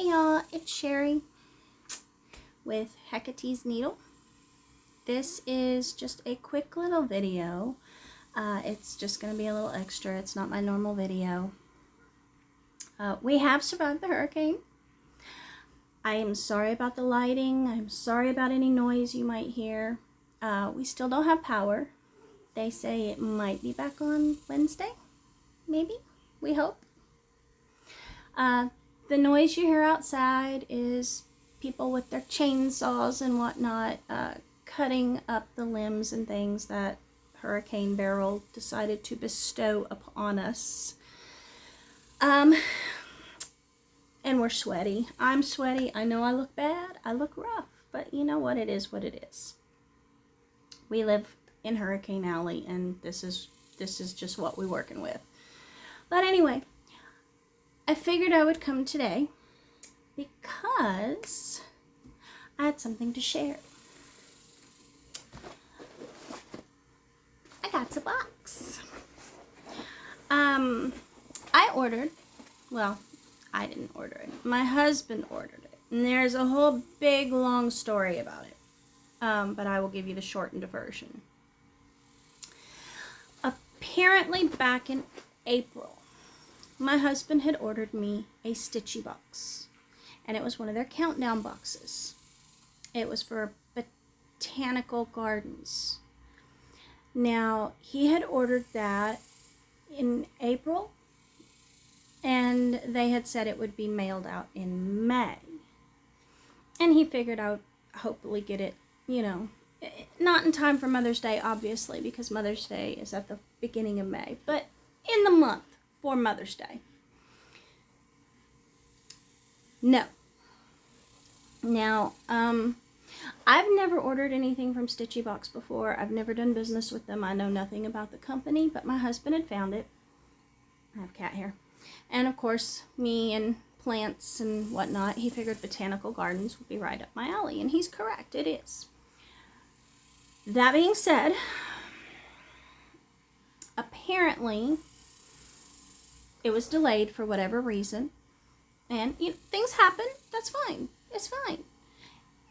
Hey y'all, it's Sherry with Hecate's Needle. This is just a quick little video. It's just going to be a little extra. It's not my normal video. We have survived the hurricane. I am sorry about the lighting. I'm sorry about any noise you might hear. We still don't have power. They say it might be back on Wednesday, maybe. We hope. The noise you hear outside is people with their chainsaws and whatnot cutting up the limbs and things that Hurricane Beryl decided to bestow upon us. And we're sweaty. I'm sweaty. I know I look bad. I look rough. But you know what? It is what it is. We live in Hurricane Alley, and this is just what we're working with. But anyway, I figured I would come today because I had something to share. I got a box. I ordered, well, I didn't order it. My husband ordered it. And there's a whole big long story about it. But I will give you the shortened version. Apparently back in April, my husband had ordered me a Stitchy Box, and it was one of their countdown boxes. It was for botanical gardens. Now, he had ordered that in April, and they had said it would be mailed out in May. And he figured I would hopefully get it, you know, not in time for Mother's Day, obviously, because Mother's Day is at the beginning of May, but in the month for Mother's Day. No. Now, I've never ordered anything from Stitchy Box before. I've never done business with them. I know nothing about the company, but my husband had found it. I have cat hair. And of course, me and plants and whatnot, he figured botanical gardens would be right up my alley, and he's correct, it is. That being said, apparently it was delayed for whatever reason, and you know, things happen. That's fine. It's fine.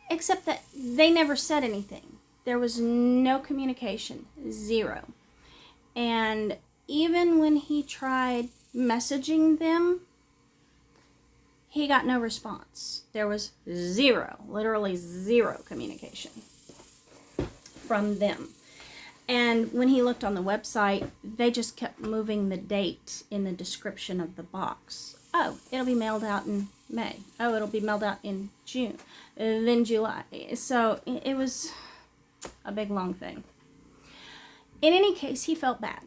Except that they never said anything. There was no communication. Zero. And even when he tried messaging them, he got no response. There was zero, literally zero communication from them. And when he looked on the website, they just kept moving the date in the description of the box. Oh, it'll be mailed out in May. Oh, it'll be mailed out in June. Then July. So it was a big, long thing. In any case, he felt bad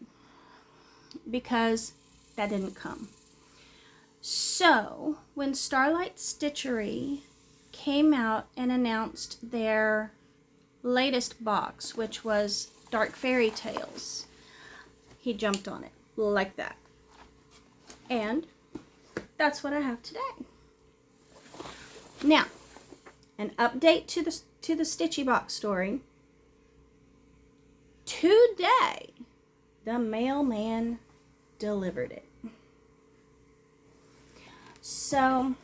because that didn't come. So when Starlight Stitchery came out and announced their latest box, which was Dark Fairy Tales, he jumped on it like that. And that's what I have today. Now, an update to the Stitchy Box Story. Today, the mailman delivered it. So,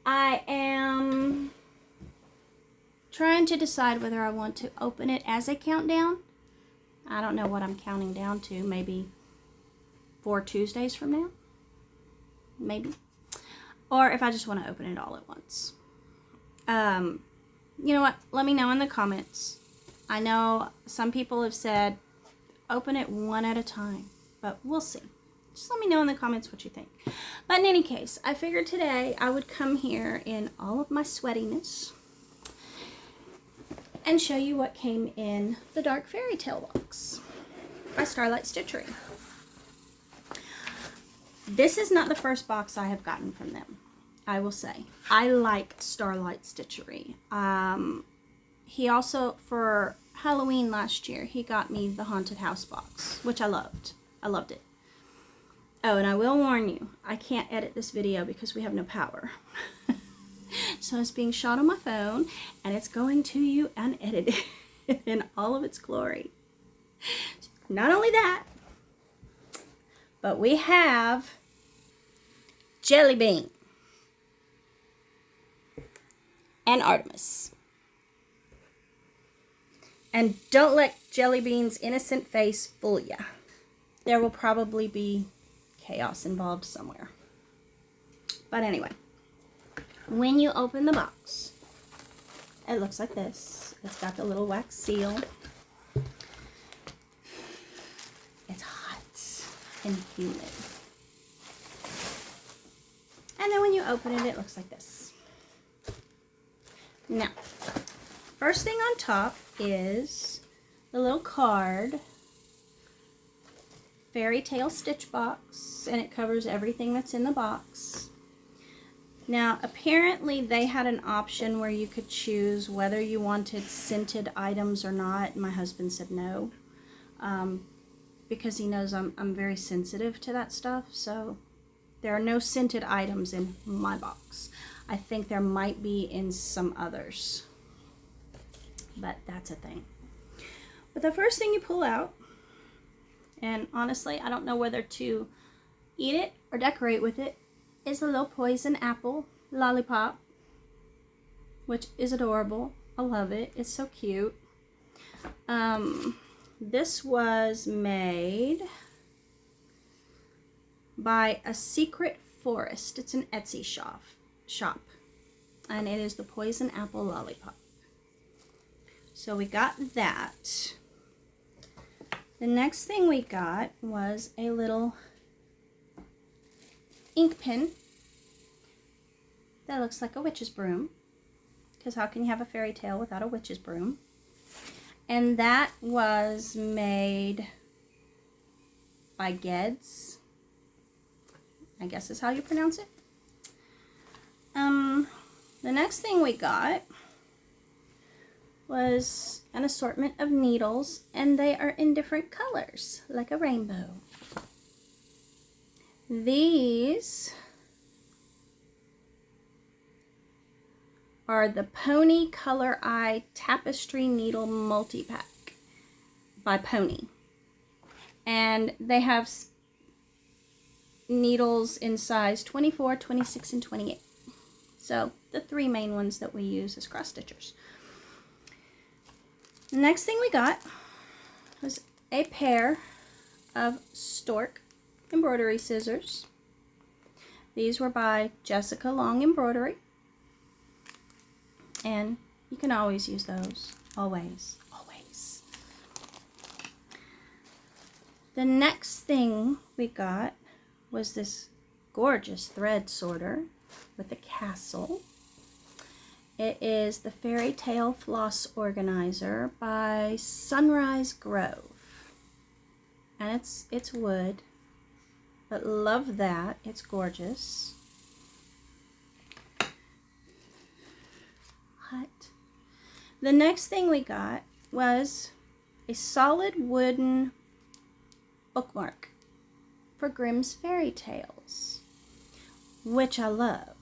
I am trying to decide whether I want to open it as a countdown. I don't know what I'm counting down to. Maybe 4 Tuesdays from now? Maybe. Or if I just want to open it all at once. You know what? Let me know in the comments. I know some people have said open it one at a time, but we'll see. Just let me know in the comments what you think. But in any case, I figured today I would come here in all of my sweatiness and show you what came in the Dark Fairytale Box by Starlight Stitchery. This is not the first box I have gotten from them, I will say. I like Starlight Stitchery. He also, for Halloween last year, he got me the Haunted House box, which I loved. I loved it. Oh, and I will warn you, I can't edit this video because we have no power. So it's being shot on my phone, and it's going to you unedited in all of its glory. Not only that, but we have Jelly Bean. and Artemis. And don't let Jelly Bean's innocent face fool ya. There will probably be chaos involved somewhere. But anyway, when you open the box, it looks like this. It's got the little wax seal. It's hot and humid. And then when you open it, it looks like this. Now, first thing on top is the little card, Fairytale Stitch Box, and it covers everything that's in the box. Now, apparently they had an option where you could choose whether you wanted scented items or not. My husband said no, because he knows I'm very sensitive to that stuff. So there are no scented items in my box. I think there might be in some others, but that's a thing. But the first thing you pull out, and honestly, I don't know whether to eat it or decorate with it, is a little poison apple lollipop, which is adorable. I love it. It's so cute. This was made by A Secret Forest. It's an Etsy shop, and it is the poison apple lollipop. So we got that. The next thing we got was a little ink pen that looks like a witch's broom, because how can you have a fairy tale without a witch's broom? And that was made by Geddes, I guess is how you pronounce it. The next thing we got was an assortment of needles, and they are in different colors, like a rainbow. These are the Pony Color Eye Tapestry Needle Multi-Pack by Pony. And they have needles in size 24, 26, and 28. So the three main ones that we use as cross stitchers. The next thing we got was a pair of Stork embroidery scissors. These were by Jessica Long Embroidery, and you can always use those. Always. The next thing we got was this gorgeous thread sorter with a castle. It is the Fairytale Floss Organizer by Sunrise Grove, and it's wood, but love that. It's gorgeous. Hot. The next thing we got was a solid wooden bookmark for Grimm's Fairy Tales, which I love.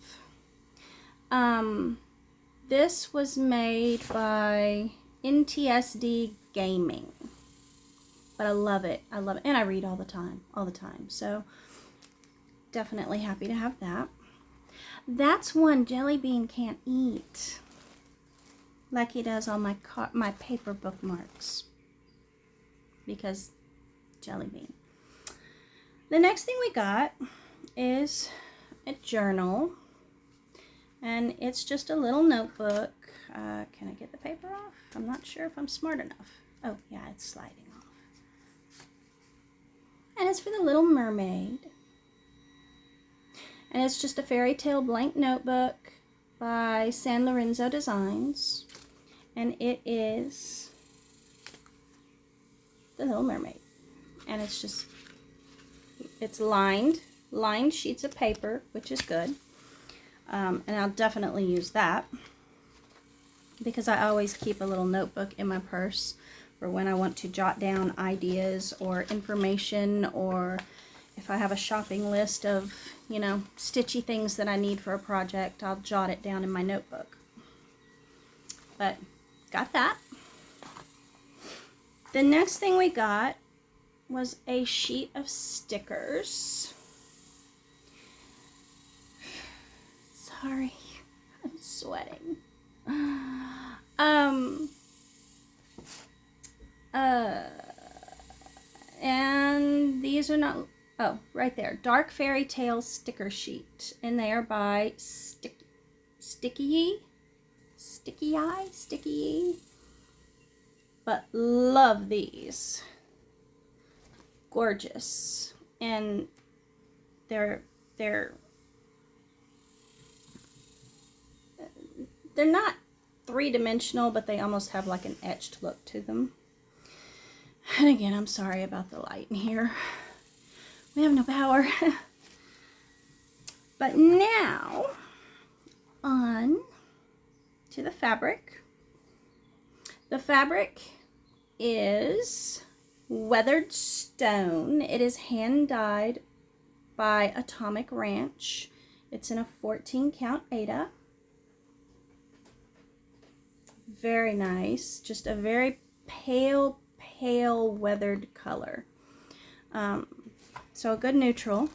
This was made by NTSD Gaming, but I love it. I love it, and I read all the time. So definitely happy to have that. That's one Jelly Bean can't eat, like he does on my paper bookmarks, because Jelly Bean. The next thing we got is a journal, and it's just a little notebook. Can I get the paper off? I'm not sure if I'm smart enough. Oh yeah, it's sliding off. And it's for the Little Mermaid. And it's just a fairy tale blank notebook by San Lorenzo Designs. And it is the Little Mermaid. And it's lined sheets of paper, which is good. And I'll definitely use that, because I always keep a little notebook in my purse for when I want to jot down ideas or information, or if I have a shopping list of, stitchy things that I need for a project, I'll jot it down in my notebook. But got that. The next thing we got was a sheet of stickers. Sorry, I'm sweating. And these are not, oh, right there. Dark Fairytale sticker sheet. And they are by Sticky. But love these. Gorgeous. And they're not three-dimensional, but they almost have like an etched look to them. And again, I'm sorry about the light in here. We have no power. But now, on to the fabric. The fabric is weathered stone. It is hand dyed by Atomic Ranch. It's in a 14 count Aida. Very nice. Just a very pale weathered color. So a good neutral.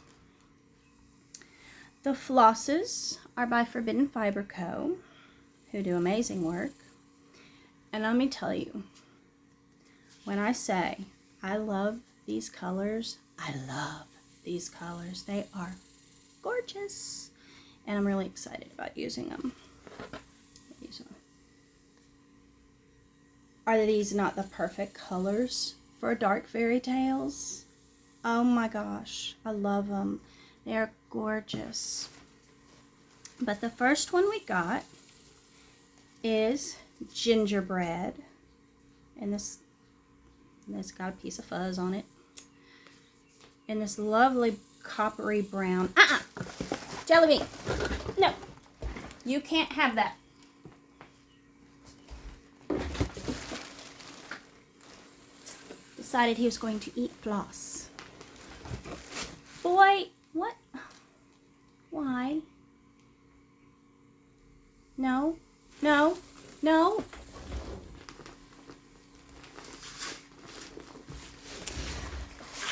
The flosses are by Forbidden Fiber Co., who do amazing work. And let me tell you, when I say I love these colors, I love these colors. They are gorgeous. And I'm really excited about using them. Are these not the perfect colors for dark fairy tales? Oh my gosh, I love them. They're gorgeous. But the first one we got is gingerbread. And this got a piece of fuzz on it. And this lovely coppery brown. Jelly bean. No, you can't have that. Decided he was going to eat floss. Boy, what? Why? No, no, no.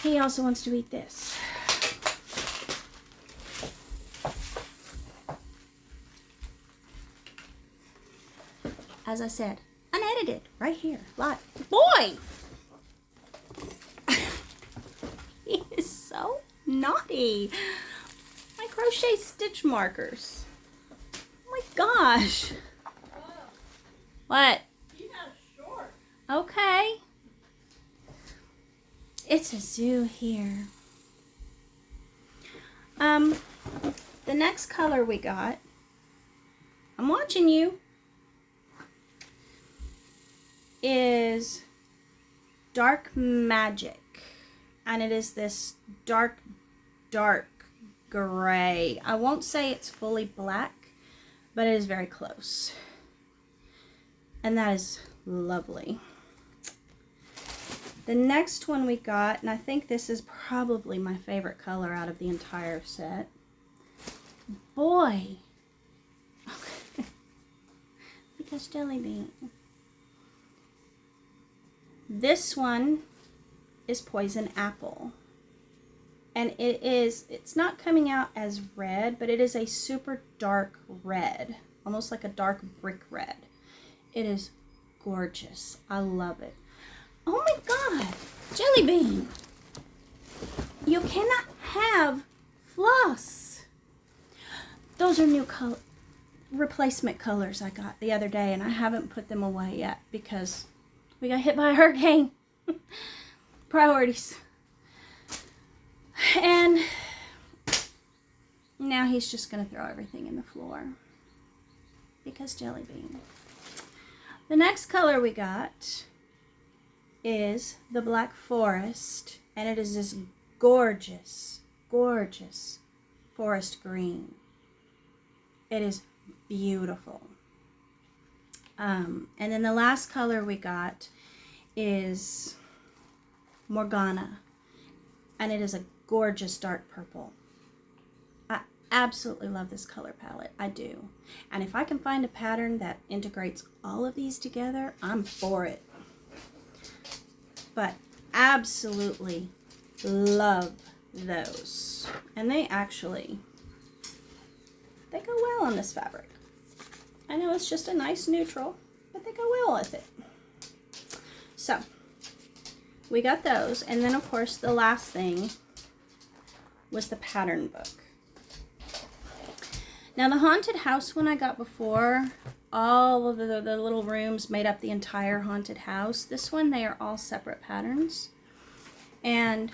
He also wants to eat this. As I said, unedited, right here, live. Boy! He is so naughty. My crochet stitch markers. Oh my gosh. What? You got short. Okay. It's a zoo here. The next color we got, I'm watching you, is Dark Magic. And it is this dark gray. I won't say it's fully black, but it is very close. And that is lovely. The next one we got, and I think this is probably my favorite color out of the entire set. Boy. Because Jelly Bean. This one is Poison Apple. And it's not coming out as red, but it is a super dark red. Almost like a dark brick red. It is gorgeous. I love it. Oh my God, Jelly Bean. You cannot have floss. Those are new replacement colors I got the other day, and I haven't put them away yet because we got hit by a hurricane. Priorities. And now he's just going to throw everything in the floor because Jelly Bean. The next color we got is the Black Forest, and it is this gorgeous forest green. It is beautiful. And then the last color we got is Morgana, and it is a gorgeous dark purple. I absolutely love this color palette. I do. And if I can find a pattern that integrates all of these together, I'm for it. But absolutely love those. And they go well on this fabric. I know it's just a nice neutral, but they go well with it. So, we got those. And then, of course, the last thing was the pattern book. Now, the haunted house one I got before, all of the little rooms made up the entire haunted house. This one, they are all separate patterns. And,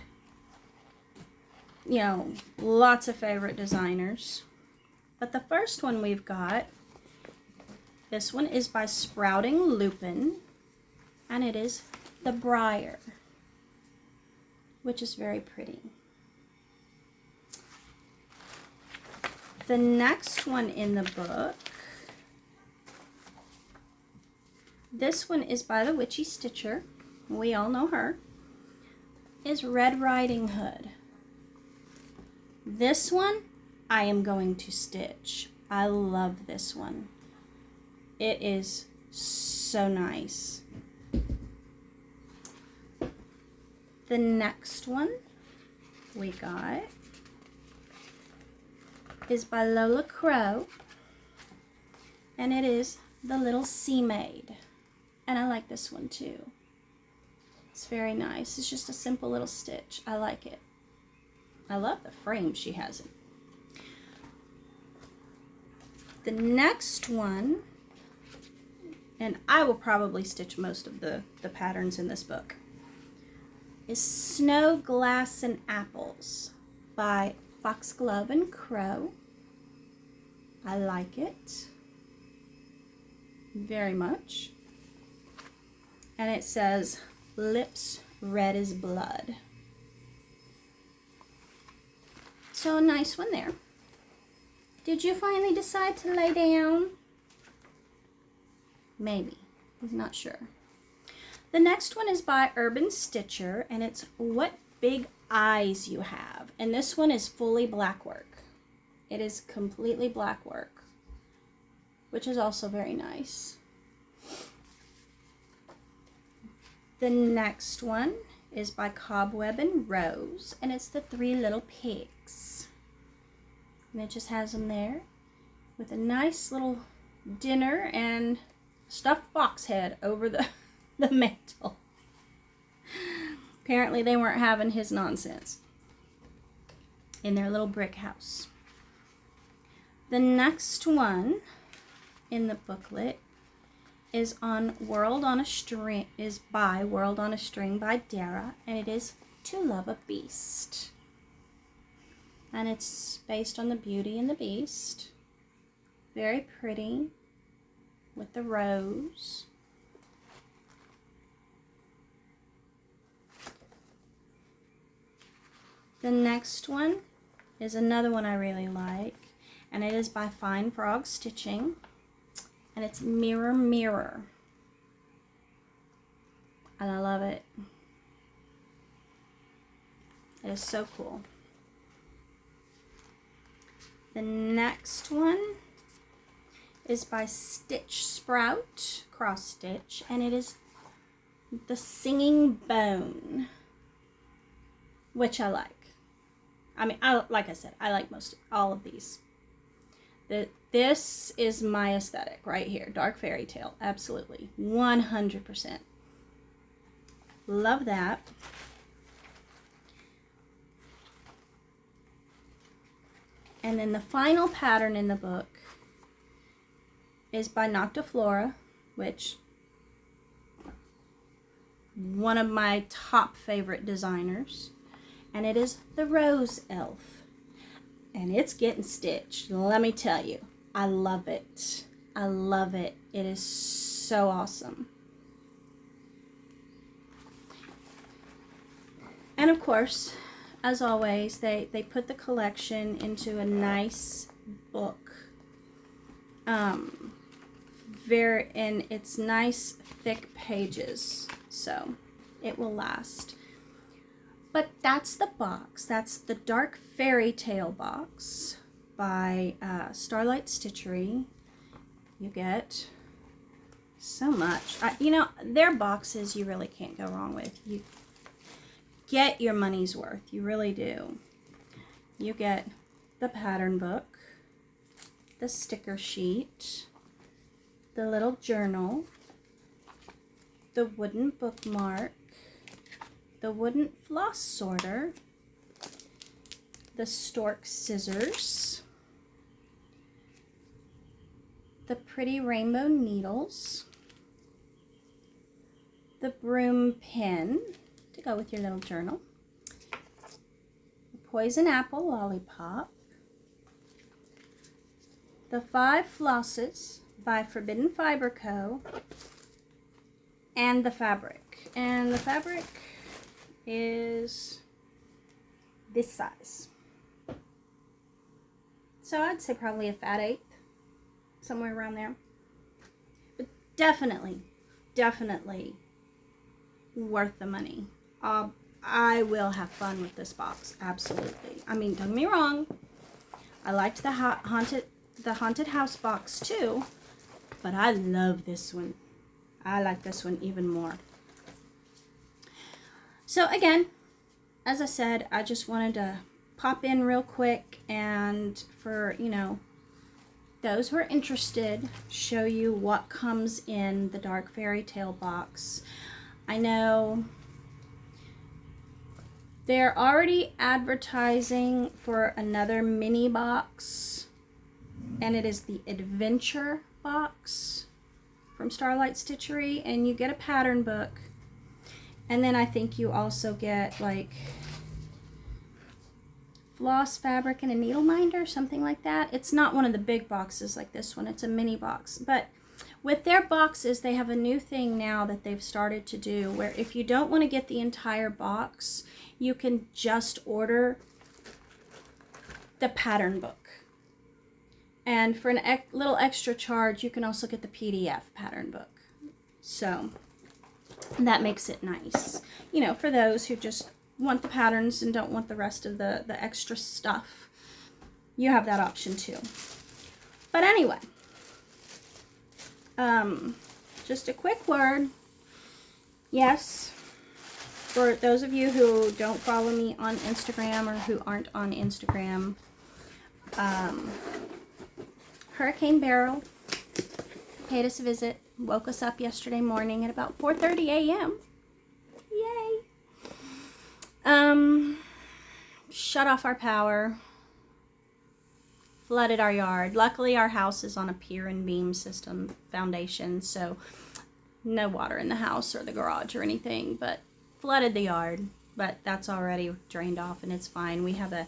you know, lots of favorite designers. But the first one we've got, this one is by Sprouting Lupin, and it is the Briar, which is very pretty. The next one in the book, this one is by the Witchy Stitcher, we all know her, is Red Riding Hood. This one I am going to stitch. I love this one. It is so nice. The next one we got is by Lola Crow, and it is the Little Sea Maid. And I like this one too. It's very nice. It's just a simple little stitch. I like it. I love the frame she has it. The next one, and I will probably stitch most of the patterns in this book, is Snow, Glass, and Apples by Foxglove and Crow. I like it very much. And it says, Lips Red as Blood. So a nice one there. Did you finally decide to lay down? Maybe. He's not sure. The next one is by Urban Stitcher, and it's What Big Eyes You Have. And this one is fully black work. It is completely black work, which is also very nice. The next one is by Cobweb and Rose, and it's the Three Little Pigs. And it just has them there with a nice little dinner and stuffed fox head over the mantle. Apparently they weren't having his nonsense in their little brick house. The next one in the booklet is by World on a String by Dara, and it is To Love a Beast. And it's based on the Beauty and the Beast. Very pretty with the rose. The next one is another one I really like, and it is by Fine Frog Stitching, and it's Mirror Mirror. And I love it. It is so cool. The next one is by Stitch Sprout Cross Stitch, and it is the Singing Bone, which I like. I mean, like I said, I like all of these. This is my aesthetic right here. Dark fairy tale, absolutely, 100%. Love that. And then the final pattern in the book is by Noctiflora, which one of my top favorite designers, and it is the Rose Elf, and it's getting stitched. Let me tell you, I love it. I love it. It is so awesome. And of course, as always, they put the collection into a nice book. And it's nice thick pages, so it will last. But that's the box. That's the Dark Fairytale Box by Starlight Stitchery. You get so much. You know, their boxes you really can't go wrong with. You get your money's worth. You really do. You get the pattern book, the sticker sheet, the little journal, the wooden bookmark, the wooden floss sorter, the stork scissors, the pretty rainbow needles, the broom pen to go with your little journal, the poison apple lollipop, the 5 flosses by Forbidden Fiber Co., and the fabric. And the fabric is this size. So I'd say probably a fat 1/8, somewhere around there. But definitely, definitely worth the money. I will have fun with this box, absolutely. I mean, don't get me wrong, I liked the haunted house box too, but I love this one. I like this one even more. So again, as I said, I just wanted to pop in real quick and for, you know, those who are interested, show you what comes in the Dark Fairytale box. I know they're already advertising for another mini box, and it is the Adventure box from Starlight Stitchery, and you get a pattern book, and then I think you also get like floss, fabric, and a needle minder, something like that. It's not one of the big boxes like this one, it's a mini box. But with their boxes, they have a new thing now that they've started to do, where if you don't want to get the entire box, you can just order the pattern book. And for a little extra charge, you can also get the PDF pattern book. So that makes it nice, you know, for those who just want the patterns and don't want the rest of the extra stuff. You have that option too. But anyway, just a quick word. Yes, for those of you who don't follow me on Instagram or who aren't on Instagram, Hurricane Beryl paid us a visit, woke us up yesterday morning at about 4:30 a.m. Yay! Shut off our power, flooded our yard. Luckily, our house is on a pier and beam system foundation, so no water in the house or the garage or anything, but flooded the yard. But that's already drained off and it's fine. We have a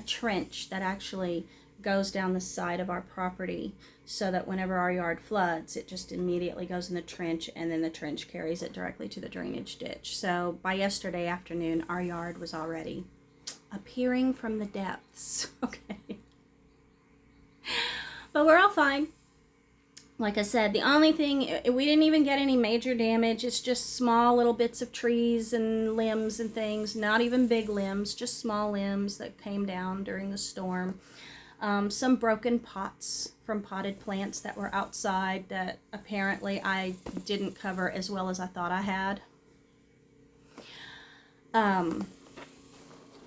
trench that actually goes down the side of our property so that whenever our yard floods, it just immediately goes in the trench, and then the trench carries it directly to the drainage ditch. So by yesterday afternoon, our yard was already appearing from the depths. Okay. But we're all fine. Like I said, the only thing, we didn't even get any major damage. It's just small little bits of trees and limbs and things, not even big limbs, just small limbs that came down during the storm. Some broken pots from potted plants that were outside that apparently I didn't cover as well as I thought I had.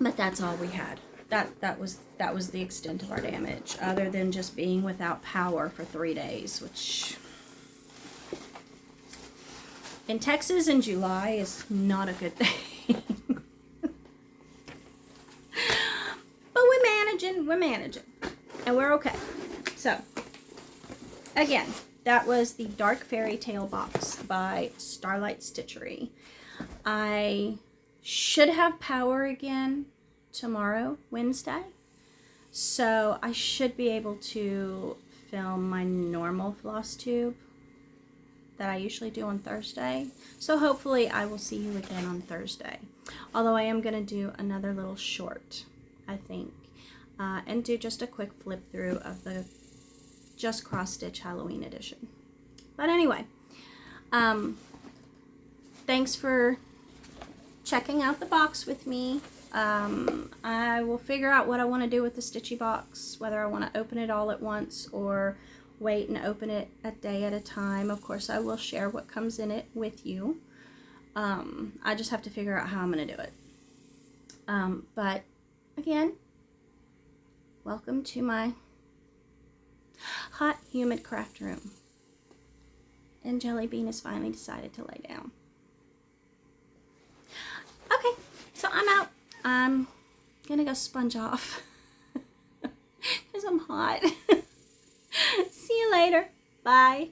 But that's all we had. That was the extent of our damage, other than just being without power for 3 days, which in Texas in July is not a good thing. But we're managing, and we're okay. So again, that was the Dark Fairytale Box by Starlight Stitchery. I should have power again tomorrow, Wednesday, so I should be able to film my normal Flosstube that I usually do on Thursday. So hopefully I will see you again on Thursday, although I am going to do another little short, I think, and do just a quick flip through of the Just Cross Stitch Halloween edition. But anyway, thanks for checking out the box with me. I will figure out what I want to do with the Stitchy box, whether I want to open it all at once or wait and open it a day at a time. Of course, I will share what comes in it with you. I just have to figure out how I'm going to do it. But again, welcome to my hot, humid craft room. And Jelly Bean has finally decided to lay down. Okay. I'm gonna go sponge off because I'm hot. See you later. Bye.